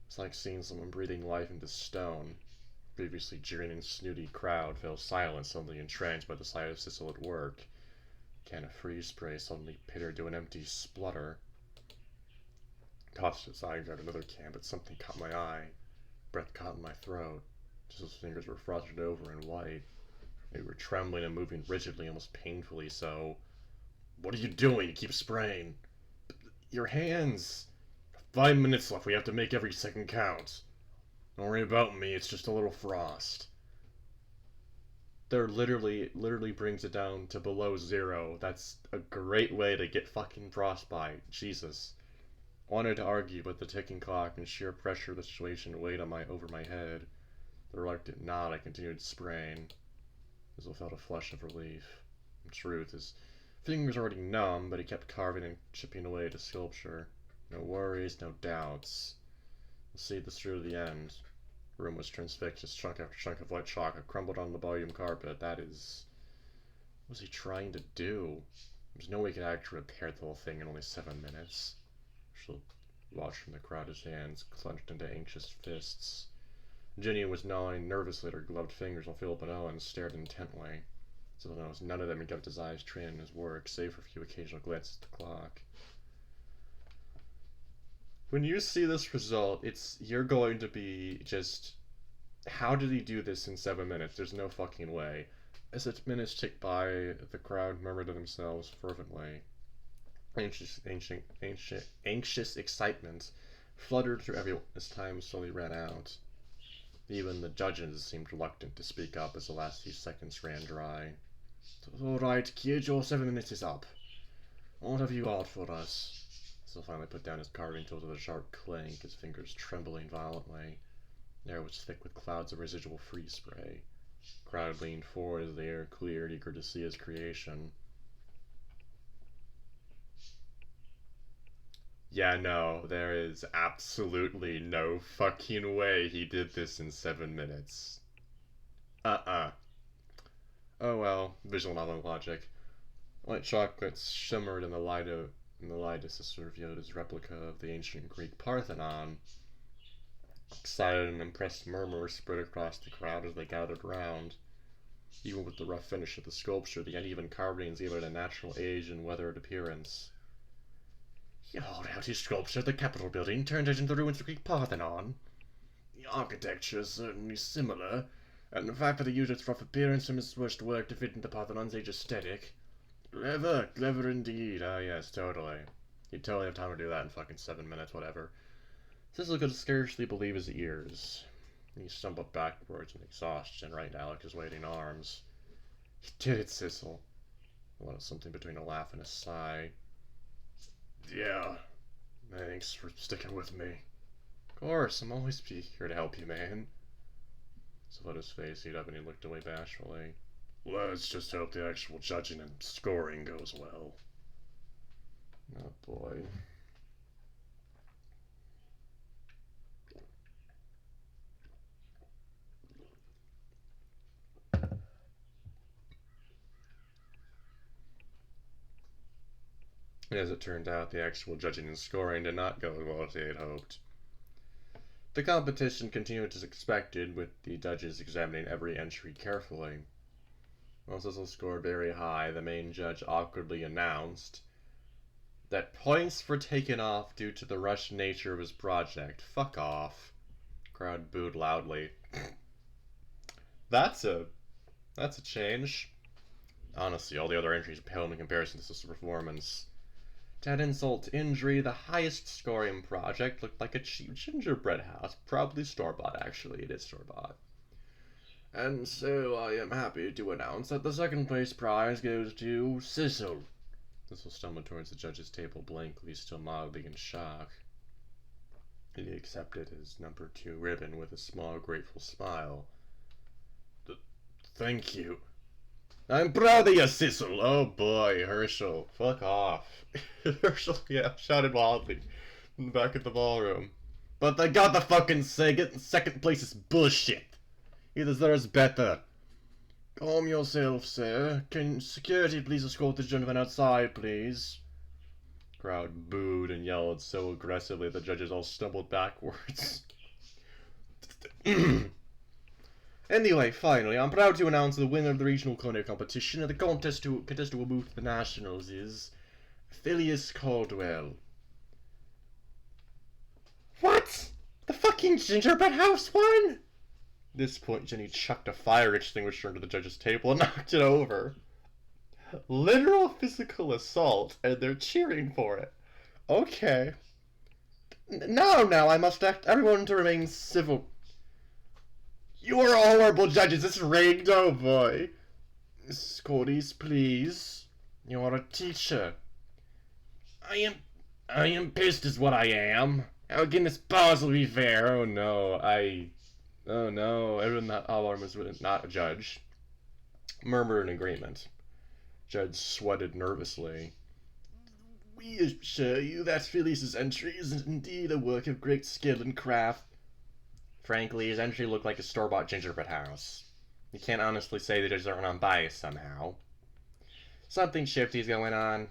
It's like seeing someone breathing life into stone. Previously jeering and snooty crowd fell silent, suddenly entranced by the sight of Sissel at work. A can of freeze spray suddenly pittered to an empty splutter. Tossed it aside and grabbed another can, but something caught my eye. Breath caught in my throat. His fingers were frosted over and white. They were trembling and moving rigidly, almost painfully so. What are you doing? You keep spraying. Your hands! 5 minutes left. We have to make every second count. Don't worry about me. It's just a little frost. They're literally brings it down to below 0. That's a great way to get fucking frostbite. Jesus. Wanted to argue, but the ticking clock and sheer pressure of the situation weighed over my head. The reluctant nod, I continued spraying. Sizzle felt a flush of relief. In truth, his fingers were already numb, but he kept carving and chipping away at his sculpture. No worries, no doubts. We'll see this through to the end. The room was transfixed as chunk after chunk of white chocolate crumbled on the volume carpet. What was he trying to do? There's no way he could actually repair the whole thing in only 7 minutes. She'll watch from the crowd, his hands clenched into anxious fists. Ginny was gnawing nervously at her gloved fingers while Philip and Owen stared intently. So none of them had kept his eyes trained in his work, save for a few occasional glances at the clock. When you see this result, you're going to be just, how did he do this in 7 minutes? There's no fucking way. As the minutes ticked by, the crowd murmured to themselves fervently. Anxious excitement fluttered through everyone as time slowly ran out. Even the judges seemed reluctant to speak up as the last few seconds ran dry. Alright, kid, your 7 minutes is up. What have you got for us? Cecil finally put down his carving tools with a sharp clank, his fingers trembling violently. The air was thick with clouds of residual freeze spray. The crowd leaned forward as the air cleared, eager to see his creation. Yeah, no, there is absolutely no fucking way he did this in 7 minutes. Oh well, visual novel logic. White chocolates shimmered in the light as Sister revealed his replica of the ancient Greek Parthenon. Excited and impressed murmurs spread across the crowd as they gathered round. Even with the rough finish of the sculpture, the uneven carvings gave it a natural age and weathered appearance. He hauled out his sculpture of the Capitol building, turned it into the ruins of the Greek Parthenon. The architecture is certainly similar, and the fact that he used its rough appearance from his first work to fit into Parthenon's age aesthetic. Clever indeed. Ah, yes, totally. He'd totally have time to do that in fucking 7 minutes, whatever. Cecil could scarcely believe his ears. He stumbled backwards in exhaustion, right in Alex's waiting arms. You did it, Cecil. There was something between a laugh and a sigh. Yeah, thanks for sticking with me. Of course, I'm always here to help you, man. So let his face heat up and he looked away bashfully. Let's just hope the actual judging and scoring goes well. Oh boy. As it turned out, the actual judging and scoring did not go as well as they had hoped. The competition continued as expected, with the judges examining every entry carefully. While Cecil scored very high, the main judge awkwardly announced that points were taken off due to the rushed nature of his project. Fuck off. Crowd booed loudly. That's a change. Honestly, all the other entries paled in comparison to Cecil's performance. To add insult to injury, the highest scoring project looked like a cheap gingerbread house. Probably store-bought, actually. It is store-bought. And so I am happy to announce that the second place prize goes to Cecil. Cecil stumbled towards the judge's table blankly, still mildly in shock. He accepted his number 2 ribbon with a small, grateful smile. Thank you. I'm proud of you, Cecil. Oh boy, Herschel. Fuck off. Herschel, yeah, shouted wildly in the back of the ballroom. But I got the fucking say, getting second place is bullshit. He deserves better. Calm yourself, sir. Can security please escort this gentleman outside, please? Crowd booed and yelled so aggressively the judges all stumbled backwards. Anyway, finally, I'm proud to announce the winner of the regional culinary competition, and the contestant who will move to the nationals is Phileas Caldwell. What? The fucking gingerbread house won? this point, Jenny chucked a fire extinguisher into the judge's table and knocked it over. Literal physical assault, and they're cheering for it. Okay. Now, I must ask everyone to remain civil. You are all horrible judges. It's rigged, oh boy. Miss Cordes, please. You are a teacher. I am pissed is what I am. How can this possibly be fair? Oh no, everyone in that alarm was not a judge. Murmur in agreement. Judge sweated nervously. We assure you that Phyllis's entry is indeed a work of great skill and craft. Frankly, his entry looked like a store-bought gingerbread house. You can't honestly say the judges aren't unbiased somehow. Something shifty's going on.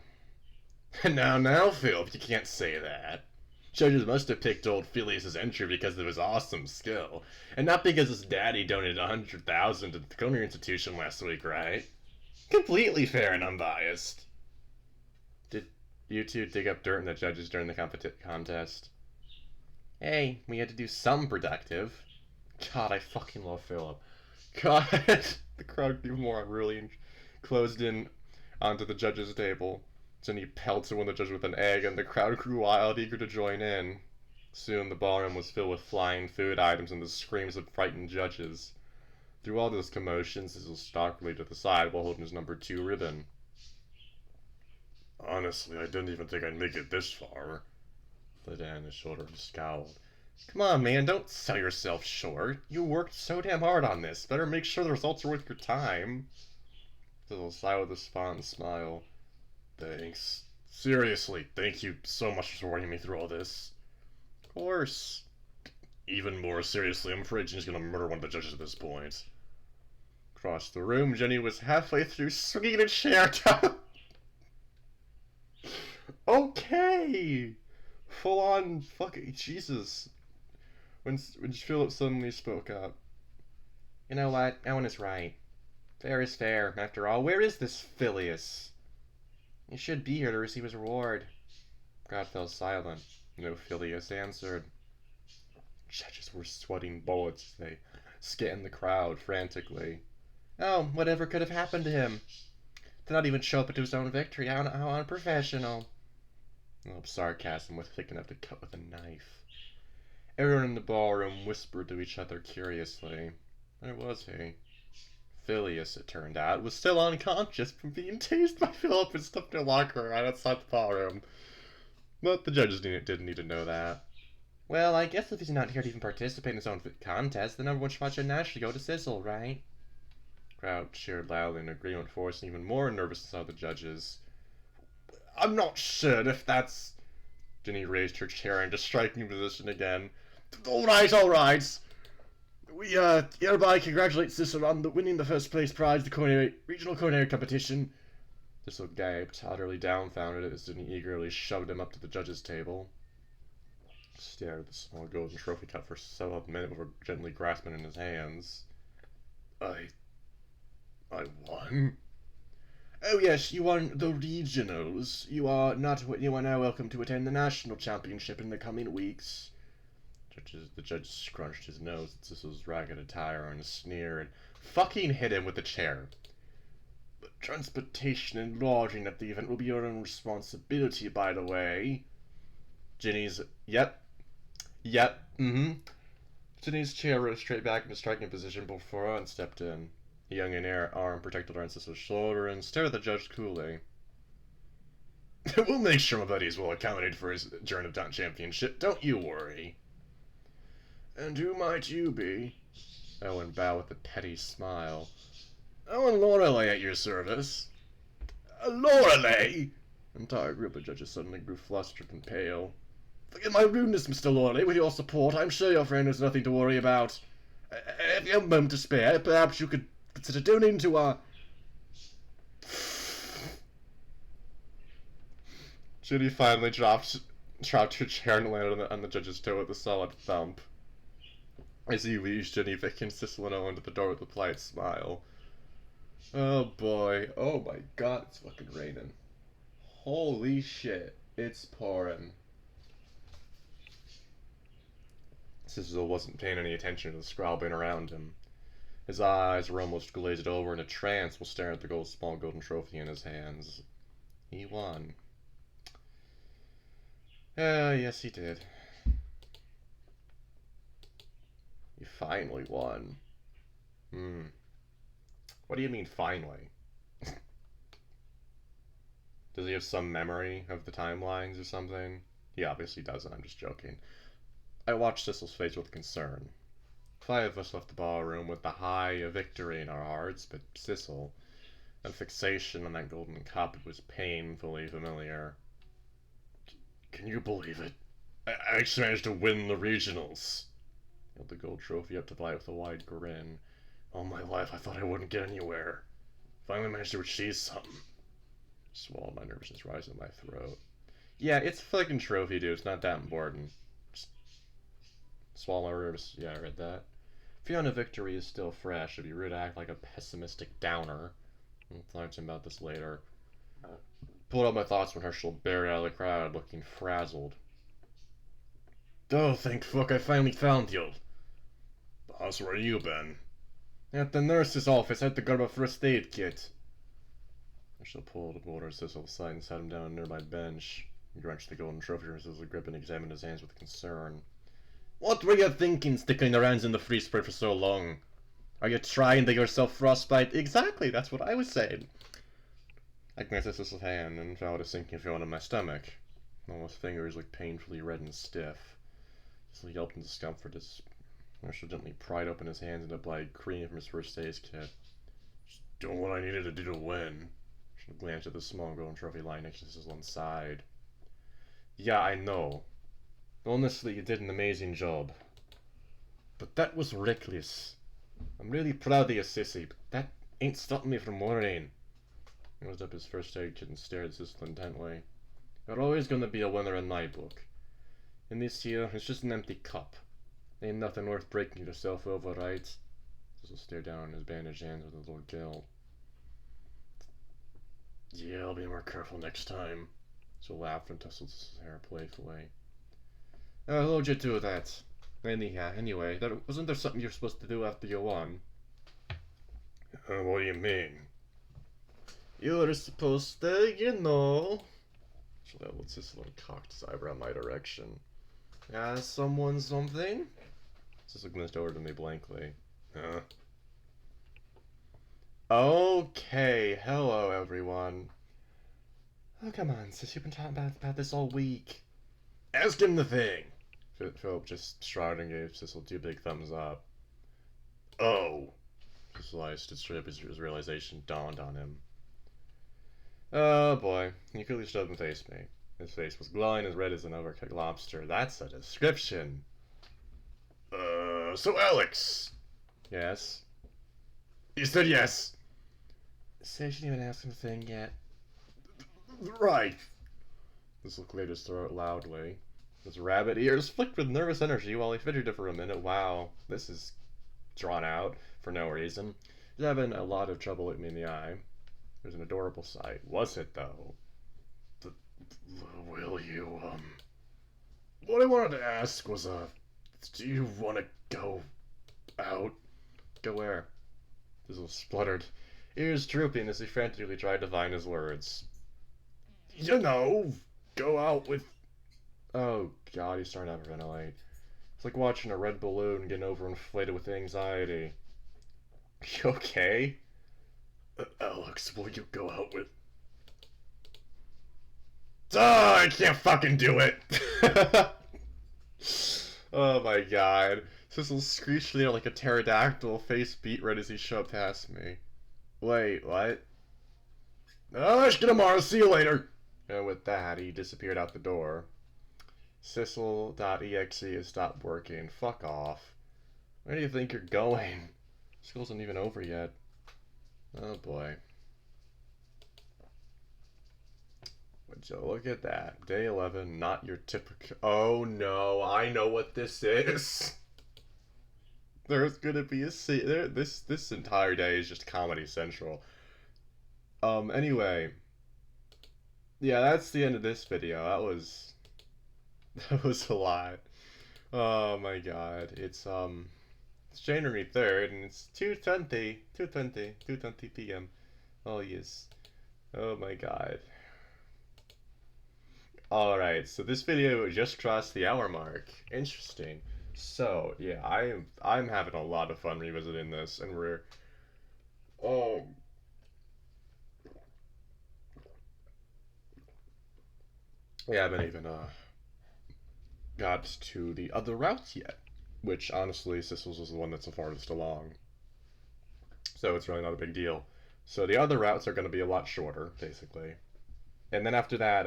Now, Philip, you can't say that. Judges must have picked old Phileas's entry because of his awesome skill, and not because his daddy donated $100,000 to the culinary institution last week, right? Completely fair and unbiased. Did you two dig up dirt in the judges during the contest? Hey, we had to do something productive. God, I fucking love Philip. God, the crowd grew more unruly and closed in onto the judges' table. Jenny pelted one of the judges with an egg, and the crowd grew wild, eager to join in. Soon the ballroom was filled with flying food items and the screams of frightened judges. Through all this commotion, Cecil stalked to the side while holding his number 2 ribbon. Honestly, I didn't even think I'd make it this far. The dad on his shoulder scowled. Come on, man, don't sell yourself short. You worked so damn hard on this. Better make sure the results are worth your time. Cecil sighed with a fond smile. Thanks. Seriously, thank you so much for supporting me through all this. Of course. Even more seriously, I'm afraid Jenny's gonna murder one of the judges at this point. Across the room, Jenny was halfway through swinging a chair down. Okay! Full on fucking Jesus. When Philip suddenly spoke up. You know what? Owen is right. Fair is fair, after all. Where is this Phileas? He should be here to receive his reward. God fell silent. No Phileas answered. Judges were sweating bullets as they scanned the crowd frantically. Oh, whatever could have happened to him? Did not even show up to his own victory. How unprofessional. Sarcasm was thick enough to cut with a knife. Everyone in the ballroom whispered to each other curiously. Where was he? Phileas, it turned out, was still unconscious from being tased by Philip and stuffed in a locker right outside the ballroom. But the judges didn't need to know that. Well, I guess if he's not here to even participate in his own contest, the number 1 spot should naturally go to Cecil, right? The crowd cheered loudly in agreement, forcing even more nervousness out of the judges. I'm not sure if that's... Jenny raised her chair into striking position again. All right. We hereby congratulate Cecil on winning the first place prize, the regional culinary competition. Cecil gaped, utterly dumbfounded as Jenny eagerly shoved him up to the judges' table. Stared at the small golden trophy cup for several minutes before gently grasping it in his hands. I won? Oh yes, you won the regionals. You are now welcome to attend the national championship in the coming weeks. The judge scrunched his nose at Cecil's ragged attire and sneered. Fucking hit him with the chair. But transportation and lodging at the event will be your own responsibility, by the way. Jenny's... Yep. Jenny's chair rose straight back into striking position before Owen stepped in. The young and air arm protected her Cecil's shoulder and stared at the judge coolly. We'll make sure my buddy's well accommodated for his Journey of Dawn championship, don't you worry. And who might you be? Owen bowed with a petty smile. Owen Lorelei at your service. Lorelei! The entire group of judges suddenly grew flustered and pale. Forgive my rudeness, Mr. Lorelei. With your support, I'm sure your friend has nothing to worry about. If you have a moment to spare, perhaps you could consider donating to our... Jenny finally dropped her chair and landed on the judge's toe with a solid thump. As he leaves, Jenny beckons Cecil and Owen to the door with a polite smile. Oh boy. Oh my god, it's fucking raining. Holy shit. It's pouring. Sizzle wasn't paying any attention to the scrabbling around him. His eyes were almost glazed over in a trance while staring at the small golden trophy in his hands. He won. Yes he did. You finally won. What do you mean, finally? Does he have some memory of the timelines or something? He obviously doesn't, I'm just joking. I watched Sissel's face with concern. 5 of us left the ballroom with the high of victory in our hearts, but Sissel, a fixation on that golden cup was painfully familiar. Can you believe it? I actually managed to win the regionals. He held the gold trophy up to the light with a wide grin. All my life I thought I wouldn't get anywhere. Finally managed to achieve something. Swallowed my nervousness rise in my throat. Yeah, it's a fucking trophy, dude. It's not that important. Just swallow my nervous. Yeah, I read that. Fiona victory is still fresh. It'd be rude to act like a pessimistic downer. I'll talk to him about this later. Pulled out my thoughts when Herschel barred out of the crowd, looking frazzled. Oh, thank fuck, I finally found you. Boss, where you been? At the nurse's office, I had to grab a first aid kit. Herschel pulled Walter Sissel aside and sat him down on a nearby bench. He wrenched the golden trophy from Sissel's grip and examined his hands with concern. What were you thinking, sticking your hands in the freeze spray for so long? Are you trying to give yourself frostbite? Exactly, that's what I was saying. I glanced at Sissel's hand and felt a sinking feeling in my stomach. All his fingers looked painfully red and stiff. Sissel yelped in discomfort as Herschel gently pried open his hands and applied cream from his first aid kit. Just doing what I needed to do to win. Herschel glanced at the small golden trophy lying next to Sissel's side. Yeah, I know. Honestly, you did an amazing job. But that was reckless. I'm really proud of you, Sissy, but that ain't stopping me from worrying. He was up his first aid kit and stared at Sissel intently. You're always gonna be a winner in my book. In this year, it's just an empty cup. Ain't nothing worth breaking yourself over, right? Sissel stared down on his bandaged hands with a little guilt. Yeah, I'll be more careful next time. Sissel laughed and tousled his hair playfully. I'll hold you to that. Anyway, wasn't there something you're supposed to do after you won? What do you mean? You were supposed to, you know. She leveled Sissel and cocked his eyebrow in my direction. Ask someone something? Sissel glanced over to me blankly. Huh? Okay, hello everyone. Oh, come on, sis, you've been talking about this all week. Ask him the thing. Philip just shrugged and gave Sissel 2 big thumbs up. Oh. Sissel's eyes stood straight up as his realization dawned on him. Oh boy, he clearly stood up and faced me. His face was glowing as red as an overcooked lobster. That's a description. So Alex. Yes? You said yes. Say, she didn't even ask him a thing yet. Right. Sissel cleared his throat loudly. His rabbit ears flicked with nervous energy while he fidgeted for a minute. Wow, this is drawn out for no reason. He's having a lot of trouble looking me in the eye. It was an adorable sight. Was it, though? Will you, What I wanted to ask was, do you want to go out? Go where? Sissel spluttered, ears drooping as he frantically tried to find his words. You know, go out with... Oh god, he's starting to hyperventilate. It's like watching a red balloon getting overinflated with anxiety. You okay? Alex, will you go out with... Oh, I can't fucking do it! Oh my god. Sissel screeched there like a pterodactyl, face beat red as he shoved past me. Wait, what? Oh, let's get tomorrow, see you later! And with that, he disappeared out the door. Sissel.exe has stopped working. Fuck off. Where do you think you're going? School's not even over yet. Oh boy. Would you look at that. Day 11, not your typical... Oh no, I know what this is! There's gonna be a scene... This entire day is just Comedy Central. Anyway. Yeah, that's the end of this video. That was a lot. Oh my god. It's January 3rd and it's 2:20 p.m. Oh yes. Oh my god. Alright, so this video just crossed the hour mark. Interesting. So, yeah, I'm having a lot of fun revisiting this, and we're we haven't even got to the other routes yet. Which honestly, Sissels is the one that's the farthest along. So it's really not a big deal. So the other routes are gonna be a lot shorter, basically. And then after that,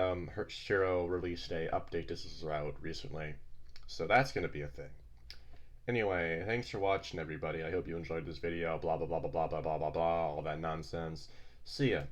Shiro released a update to this route recently. So that's gonna be a thing. Anyway, thanks for watching, everybody. I hope you enjoyed this video. Blah blah blah blah blah blah blah blah blah. All that nonsense. See ya.